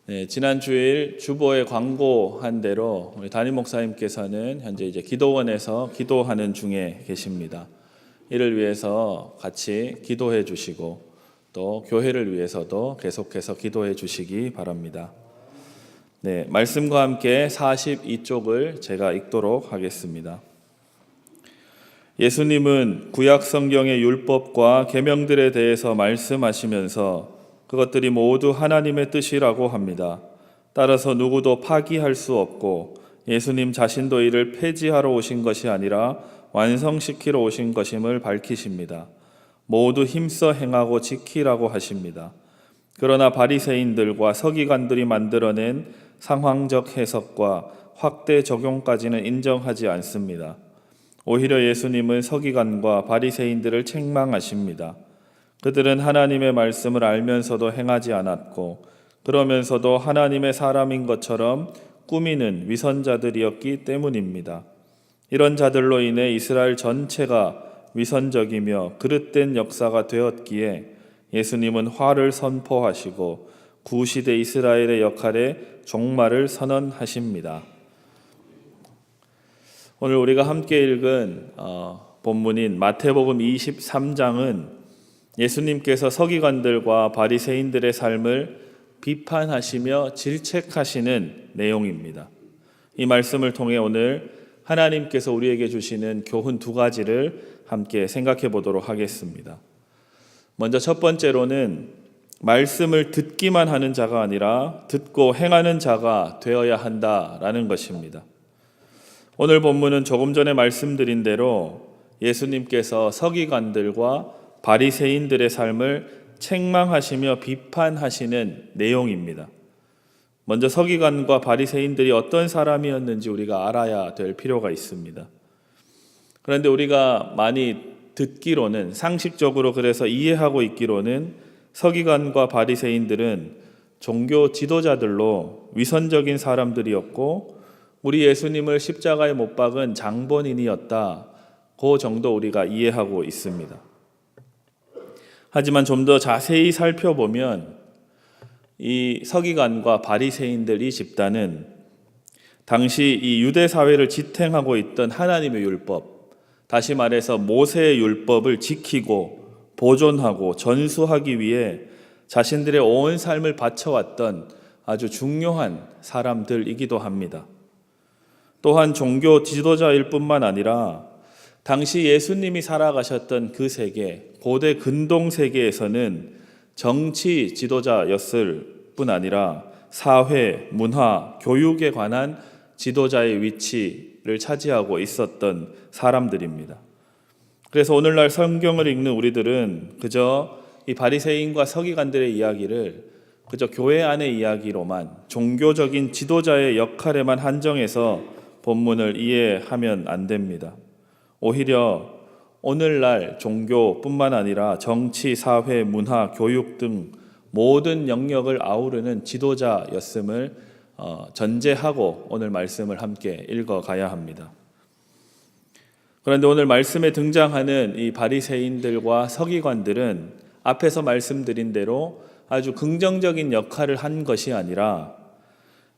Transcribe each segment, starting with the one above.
네, 지난 주일 주보에 광고한 대로 우리 담임 목사님께서는 현재 이제 기도원에서 기도하는 중에 계십니다. 이를 위해서 같이 기도해 주시고 또 교회를 위해서도 계속해서 기도해 주시기 바랍니다. 네, 말씀과 함께 42쪽을 제가 읽도록 하겠습니다. 예수님은 구약 성경의 율법과 계명들에 대해서 말씀하시면서 그것들이 모두 하나님의 뜻이라고 합니다. 따라서 누구도 파기할 수 없고 예수님 자신도 이를 폐지하러 오신 것이 아니라 완성시키러 오신 것임을 밝히십니다. 모두 힘써 행하고 지키라고 하십니다. 그러나 바리새인들과 서기관들이 만들어낸 상황적 해석과 확대 적용까지는 인정하지 않습니다. 오히려 예수님은 서기관과 바리새인들을 책망하십니다. 그들은 하나님의 말씀을 알면서도 행하지 않았고 그러면서도 하나님의 사람인 것처럼 꾸미는 위선자들이었기 때문입니다. 이런 자들로 인해 이스라엘 전체가 위선적이며 그릇된 역사가 되었기에 예수님은 화를 선포하시고 구시대 이스라엘의 역할에 종말을 선언하십니다. 오늘 우리가 함께 읽은 본문인 마태복음 23장은 예수님께서 서기관들과 바리새인들의 삶을 비판하시며 질책하시는 내용입니다. 이 말씀을 통해 오늘 하나님께서 우리에게 주시는 교훈 두 가지를 함께 생각해 보도록 하겠습니다. 먼저 첫 번째로는 말씀을 듣기만 하는 자가 아니라 듣고 행하는 자가 되어야 한다라는 것입니다. 오늘 본문은 조금 전에 말씀드린 대로 예수님께서 서기관들과 바리새인들의 삶을 책망하시며 비판하시는 내용입니다. 먼저 서기관과 바리새인들이 어떤 사람이었는지 우리가 알아야 될 필요가 있습니다. 그런데 우리가 많이 듣기로는 상식적으로 그래서 이해하고 있기로는 서기관과 바리새인들은 종교 지도자들로 위선적인 사람들이었고 우리 예수님을 십자가에 못 박은 장본인이었다. 그 정도 우리가 이해하고 있습니다. 하지만 좀 더 자세히 살펴보면 이 서기관과 바리새인들 이 집단은 당시 이 유대 사회를 지탱하고 있던 하나님의 율법, 다시 말해서 모세의 율법을 지키고 보존하고 전수하기 위해 자신들의 온 삶을 바쳐왔던 아주 중요한 사람들이기도 합니다. 또한 종교 지도자일 뿐만 아니라 당시 예수님이 살아가셨던 그 세계, 고대 근동 세계에서는 정치 지도자였을 뿐 아니라 사회, 문화, 교육에 관한 지도자의 위치를 차지하고 있었던 사람들입니다. 그래서 오늘날 성경을 읽는 우리들은 그저 이 바리새인과 서기관들의 이야기를 그저 교회 안의 이야기로만 종교적인 지도자의 역할에만 한정해서 본문을 이해하면 안 됩니다. 오히려 오늘날 종교뿐만 아니라 정치, 사회, 문화, 교육 등 모든 영역을 아우르는 지도자였음을 전제하고 오늘 말씀을 함께 읽어가야 합니다. 그런데 오늘 말씀에 등장하는 이 바리새인들과 서기관들은 앞에서 말씀드린 대로 아주 긍정적인 역할을 한 것이 아니라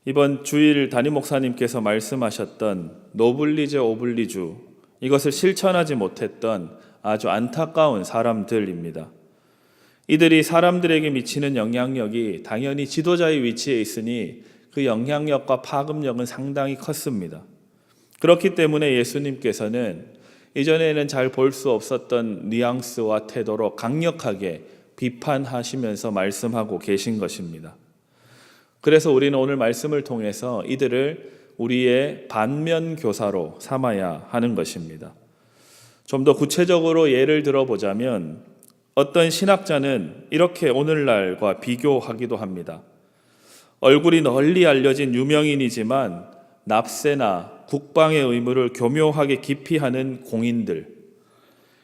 이번 주일 담임 목사님께서 말씀하셨던 노블리제 오블리주 이것을 실천하지 못했던 아주 안타까운 사람들입니다. 이들이 사람들에게 미치는 영향력이 당연히 지도자의 위치에 있으니 그 영향력과 파급력은 상당히 컸습니다. 그렇기 때문에 예수님께서는 이전에는 잘 볼 수 없었던 뉘앙스와 태도로 강력하게 비판하시면서 말씀하고 계신 것입니다. 그래서 우리는 오늘 말씀을 통해서 이들을 우리의 반면 교사로 삼아야 하는 것입니다. 좀 더 구체적으로 예를 들어보자면 어떤 신학자는 이렇게 오늘날과 비교하기도 합니다. 얼굴이 널리 알려진 유명인이지만 납세나 국방의 의무를 교묘하게 기피하는 공인들,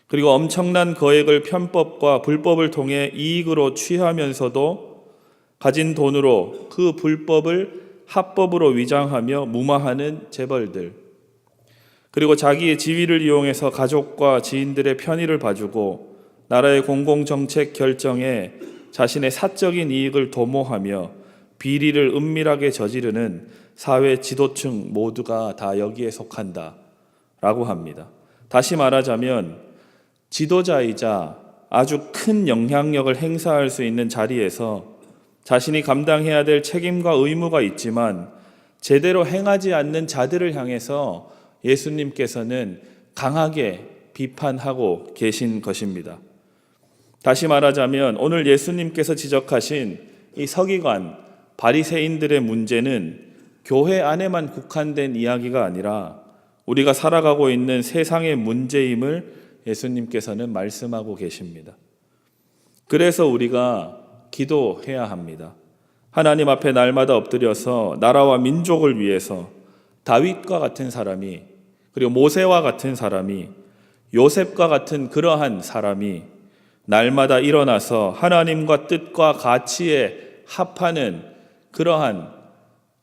그리고 엄청난 거액을 편법과 불법을 통해 이익으로 취하면서도 가진 돈으로 그 불법을 합법으로 위장하며 무마하는 재벌들, 그리고 자기의 지위를 이용해서 가족과 지인들의 편의를 봐주고 나라의 공공정책 결정에 자신의 사적인 이익을 도모하며 비리를 은밀하게 저지르는 사회 지도층 모두가 다 여기에 속한다라고 합니다. 다시 말하자면 지도자이자 아주 큰 영향력을 행사할 수 있는 자리에서 자신이 감당해야 될 책임과 의무가 있지만 제대로 행하지 않는 자들을 향해서 예수님께서는 강하게 비판하고 계신 것입니다. 다시 말하자면 오늘 예수님께서 지적하신 이 서기관, 바리새인들의 문제는 교회 안에만 국한된 이야기가 아니라 우리가 살아가고 있는 세상의 문제임을 예수님께서는 말씀하고 계십니다. 그래서 우리가 기도해야 합니다. 하나님 앞에 날마다 엎드려서 나라와 민족을 위해서 다윗과 같은 사람이, 그리고 모세와 같은 사람이, 요셉과 같은 그러한 사람이 날마다 일어나서 하나님과 뜻과 가치에 합하는 그러한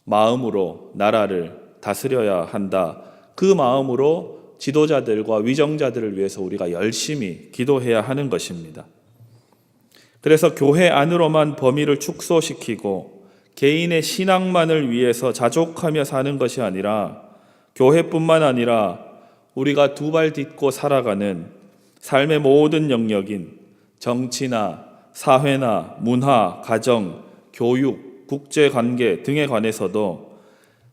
마음으로 나라를 다스려야 한다. 그 마음으로 지도자들과 위정자들을 위해서 우리가 열심히 기도해야 하는 것입니다. 그래서 교회 안으로만 범위를 축소시키고 개인의 신앙만을 위해서 자족하며 사는 것이 아니라 교회뿐만 아니라 우리가 두 발 딛고 살아가는 삶의 모든 영역인 정치나 사회나 문화, 가정, 교육, 국제관계 등에 관해서도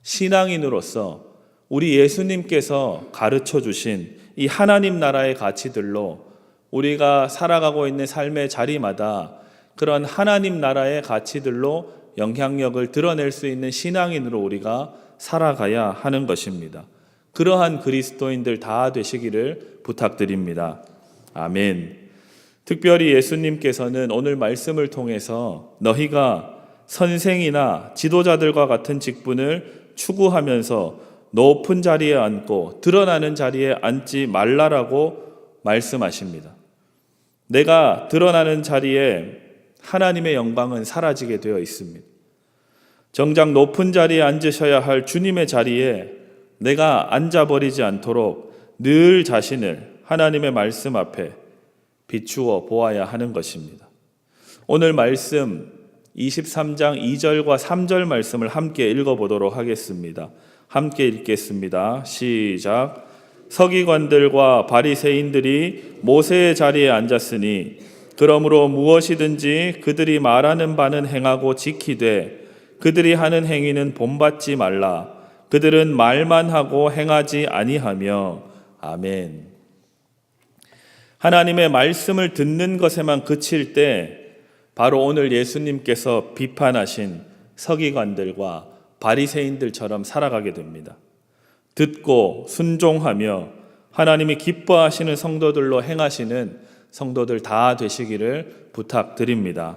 신앙인으로서 우리 예수님께서 가르쳐 주신 이 하나님 나라의 가치들로 우리가 살아가고 있는 삶의 자리마다 그런 하나님 나라의 가치들로 영향력을 드러낼 수 있는 신앙인으로 우리가 살아가야 하는 것입니다. 그러한 그리스도인들 다 되시기를 부탁드립니다. 아멘. 특별히 예수님께서는 오늘 말씀을 통해서 너희가 선생이나 지도자들과 같은 직분을 추구하면서 높은 자리에 앉고 드러나는 자리에 앉지 말라라고 말씀하십니다. 내가 드러나는 자리에 하나님의 영광은 사라지게 되어 있습니다. 정작 높은 자리에 앉으셔야 할 주님의 자리에 내가 앉아버리지 않도록 늘 자신을 하나님의 말씀 앞에 비추어 보아야 하는 것입니다. 오늘 말씀 23장 2절과 3절 말씀을 함께 읽어보도록 하겠습니다. 함께 읽겠습니다. 시작. 서기관들과 바리새인들이 모세의 자리에 앉았으니 그러므로 무엇이든지 그들이 말하는 바는 행하고 지키되 그들이 하는 행위는 본받지 말라. 그들은 말만 하고 행하지 아니하며. 아멘. 하나님의 말씀을 듣는 것에만 그칠 때 바로 오늘 예수님께서 비판하신 서기관들과 바리새인들처럼 살아가게 됩니다. 듣고 순종하며 하나님이 기뻐하시는 성도들로 행하시는 성도들 다 되시기를 부탁드립니다.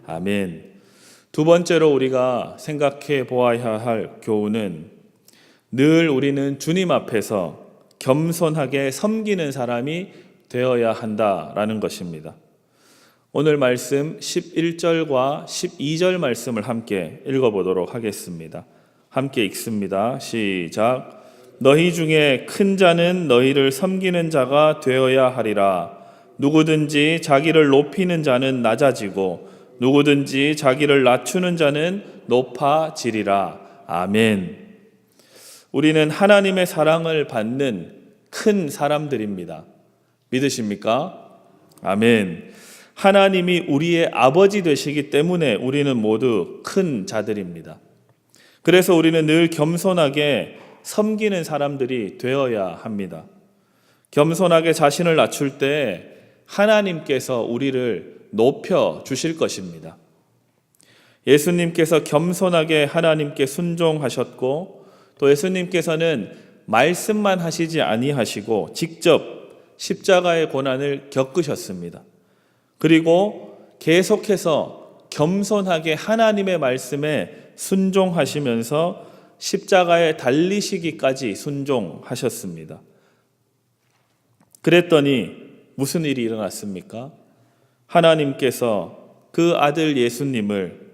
아멘. 두 번째로 우리가 생각해 보아야 할 교훈은 늘 우리는 주님 앞에서 겸손하게 섬기는 사람이 되어야 한다라는 것입니다. 오늘 말씀 11절과 12절 말씀을 함께 읽어보도록 하겠습니다. 함께 읽습니다. 시작. 너희 중에 큰 자는 너희를 섬기는 자가 되어야 하리라. 누구든지 자기를 높이는 자는 낮아지고 누구든지 자기를 낮추는 자는 높아지리라. 아멘. 우리는 하나님의 사랑을 받는 큰 사람들입니다. 믿으십니까? 아멘. 하나님이 우리의 아버지 되시기 때문에 우리는 모두 큰 자들입니다. 그래서 우리는 늘 겸손하게 섬기는 사람들이 되어야 합니다. 겸손하게 자신을 낮출 때 하나님께서 우리를 높여 주실 것입니다. 예수님께서 겸손하게 하나님께 순종하셨고 또 예수님께서는 말씀만 하시지 아니하시고 직접 십자가의 고난을 겪으셨습니다. 그리고 계속해서 겸손하게 하나님의 말씀에 순종하시면서 십자가에 달리시기까지 순종하셨습니다. 그랬더니 무슨 일이 일어났습니까? 하나님께서 그 아들 예수님을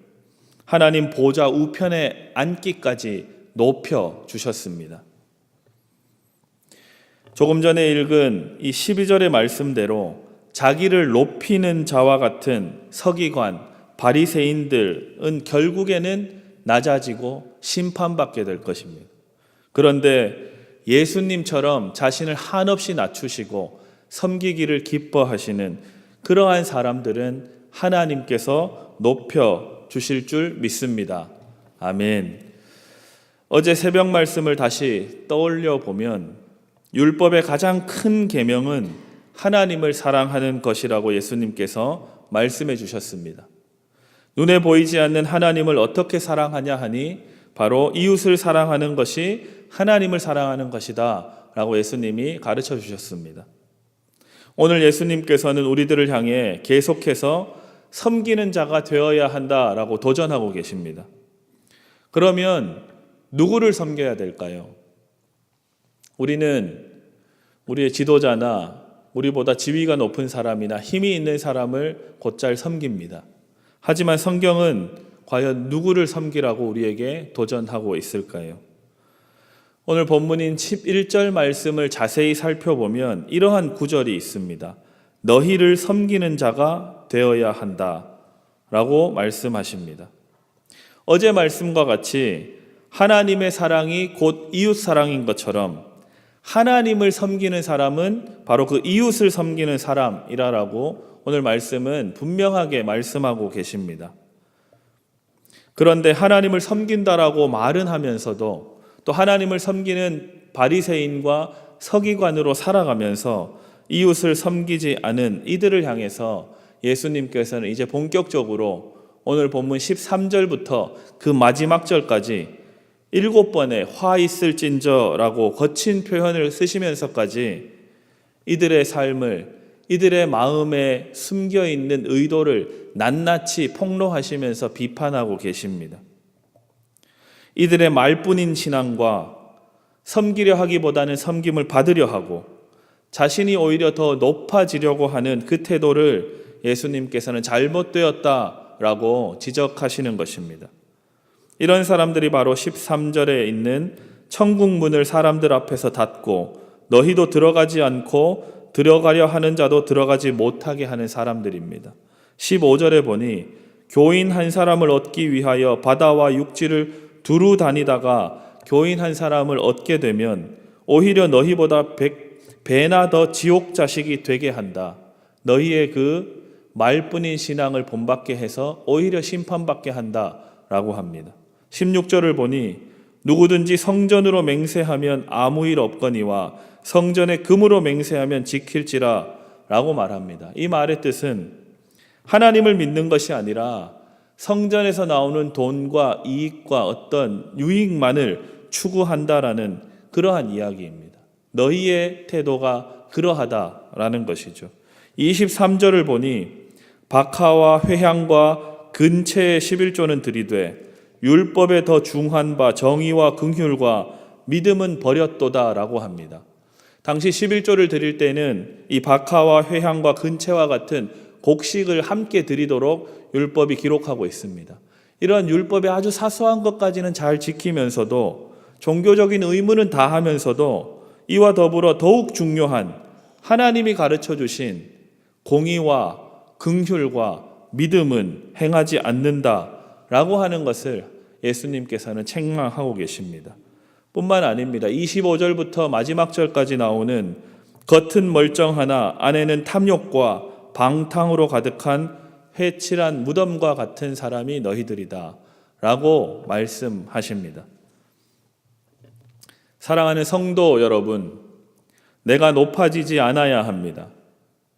하나님 보좌 우편에 앉기까지 높여 주셨습니다. 조금 전에 읽은 이 12절의 말씀대로 자기를 높이는 자와 같은 서기관, 바리새인들은 결국에는 낮아지고 심판받게 될 것입니다. 그런데 예수님처럼 자신을 한없이 낮추시고 섬기기를 기뻐하시는 그러한 사람들은 하나님께서 높여 주실 줄 믿습니다. 아멘. 어제 새벽 말씀을 다시 떠올려 보면 율법의 가장 큰 계명은 하나님을 사랑하는 것이라고 예수님께서 말씀해 주셨습니다. 눈에 보이지 않는 하나님을 어떻게 사랑하냐 하니 바로 이웃을 사랑하는 것이 하나님을 사랑하는 것이다 라고 예수님이 가르쳐 주셨습니다. 오늘 예수님께서는 우리들을 향해 계속해서 섬기는 자가 되어야 한다라고 도전하고 계십니다. 그러면 누구를 섬겨야 될까요? 우리는 우리의 지도자나 우리보다 지위가 높은 사람이나 힘이 있는 사람을 곧잘 섬깁니다. 하지만 성경은 과연 누구를 섬기라고 우리에게 도전하고 있을까요? 오늘 본문인 11절 말씀을 자세히 살펴보면 이러한 구절이 있습니다. 너희를 섬기는 자가 되어야 한다 라고 말씀하십니다. 어제 말씀과 같이 하나님의 사랑이 곧 이웃 사랑인 것처럼 하나님을 섬기는 사람은 바로 그 이웃을 섬기는 사람이라고 오늘 말씀은 분명하게 말씀하고 계십니다. 그런데 하나님을 섬긴다라고 말은 하면서도 또 하나님을 섬기는 바리새인과 서기관으로 살아가면서 이웃을 섬기지 않은 이들을 향해서 예수님께서는 이제 본격적으로 오늘 본문 13절부터 그 마지막 절까지 7번의 화 있을진저라고 거친 표현을 쓰시면서까지 이들의 삶을, 이들의 마음에 숨겨있는 의도를 낱낱이 폭로하시면서 비판하고 계십니다. 이들의 말뿐인 신앙과 섬기려 하기보다는 섬김을 받으려 하고 자신이 오히려 더 높아지려고 하는 그 태도를 예수님께서는 잘못되었다라고 지적하시는 것입니다. 이런 사람들이 바로 13절에 있는 천국 문을 사람들 앞에서 닫고 너희도 들어가지 않고 들어가려 하는 자도 들어가지 못하게 하는 사람들입니다. 15절에 보니 교인 한 사람을 얻기 위하여 바다와 육지를 두루 다니다가 교인 한 사람을 얻게 되면 오히려 너희보다 100배나 더 지옥 자식이 되게 한다. 너희의 그 말뿐인 신앙을 본받게 해서 오히려 심판받게 한다라고 합니다. 16절을 보니 누구든지 성전으로 맹세하면 아무 일 없거니와 성전에 금으로 맹세하면 지킬지라 라고 말합니다. 이 말의 뜻은 하나님을 믿는 것이 아니라 성전에서 나오는 돈과 이익과 어떤 유익만을 추구한다라는 그러한 이야기입니다. 너희의 태도가 그러하다라는 것이죠. 23절을 보니 박하와 회향과 근체의 11조는 들이되 율법에 더 중한 바 정의와 긍휼과 믿음은 버렸도다 라고 합니다. 당시 11조를 드릴 때는 이 박하와 회향과 근체와 같은 곡식을 함께 드리도록 율법이 기록하고 있습니다. 이런 율법의 아주 사소한 것까지는 잘 지키면서도 종교적인 의무는 다 하면서도 이와 더불어 더욱 중요한 하나님이 가르쳐 주신 공의와 긍휼과 믿음은 행하지 않는다라고 하는 것을 예수님께서는 책망하고 계십니다. 뿐만 아닙니다. 25절부터 마지막 절까지 나오는 겉은 멀쩡하나 안에는 탐욕과 방탕으로 가득한 회칠한 무덤과 같은 사람이 너희들이다 라고 말씀하십니다. 사랑하는 성도 여러분, 내가 높아지지 않아야 합니다.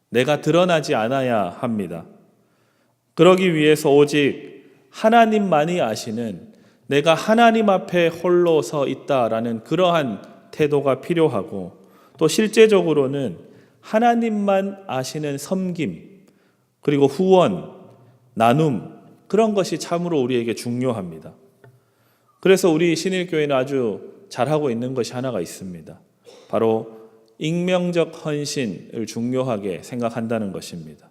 내가 드러나지 않아야 합니다. 그러기 위해서 오직 하나님만이 아시는 내가 하나님 앞에 홀로 서 있다라는 그러한 태도가 필요하고 또 실제적으로는 하나님만 아시는 섬김 그리고 후원, 나눔 그런 것이 참으로 우리에게 중요합니다. 그래서 우리 신일교회는 아주 잘하고 있는 것이 하나가 있습니다. 바로 익명적 헌신을 중요하게 생각한다는 것입니다.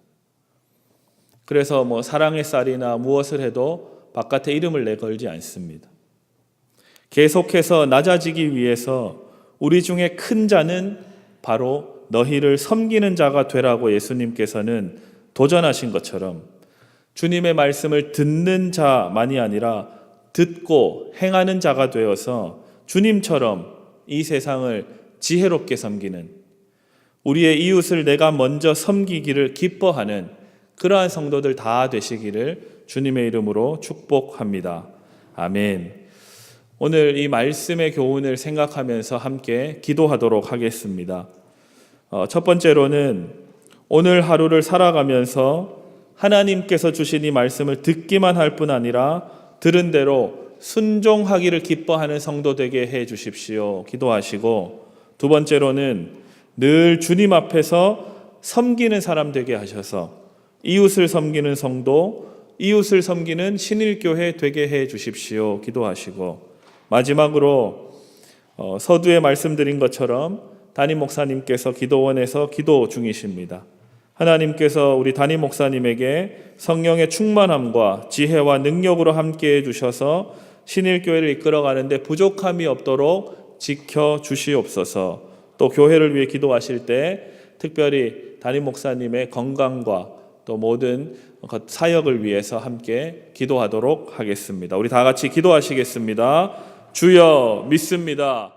그래서 사랑의 쌀이나 무엇을 해도 바깥에 이름을 내걸지 않습니다. 계속해서 낮아지기 위해서 우리 중에 큰 자는 바로 너희를 섬기는 자가 되라고 예수님께서는 도전하신 것처럼 주님의 말씀을 듣는 자만이 아니라 듣고 행하는 자가 되어서 주님처럼 이 세상을 지혜롭게 섬기는, 우리의 이웃을 내가 먼저 섬기기를 기뻐하는 그러한 성도들 다 되시기를 주님의 이름으로 축복합니다. 아멘. 오늘 이 말씀의 교훈을 생각하면서 함께 기도하도록 하겠습니다. 첫 번째로는 오늘 하루를 살아가면서 하나님께서 주신 이 말씀을 듣기만 할 뿐 아니라 들은 대로 순종하기를 기뻐하는 성도 되게 해 주십시오. 기도하시고, 두 번째로는 늘 주님 앞에서 섬기는 사람 되게 하셔서 이웃을 섬기는 성도, 이웃을 섬기는 신일교회 되게 해 주십시오. 기도하시고, 마지막으로 서두에 말씀드린 것처럼 담임 목사님께서 기도원에서 기도 중이십니다. 하나님께서 우리 담임 목사님에게 성령의 충만함과 지혜와 능력으로 함께해 주셔서 신일교회를 이끌어가는데 부족함이 없도록 지켜주시옵소서. 또 교회를 위해 기도하실 때 특별히 담임 목사님의 건강과 또 모든 사역을 위해서 함께 기도하도록 하겠습니다. 우리 다 같이 기도하시겠습니다. 주여 믿습니다.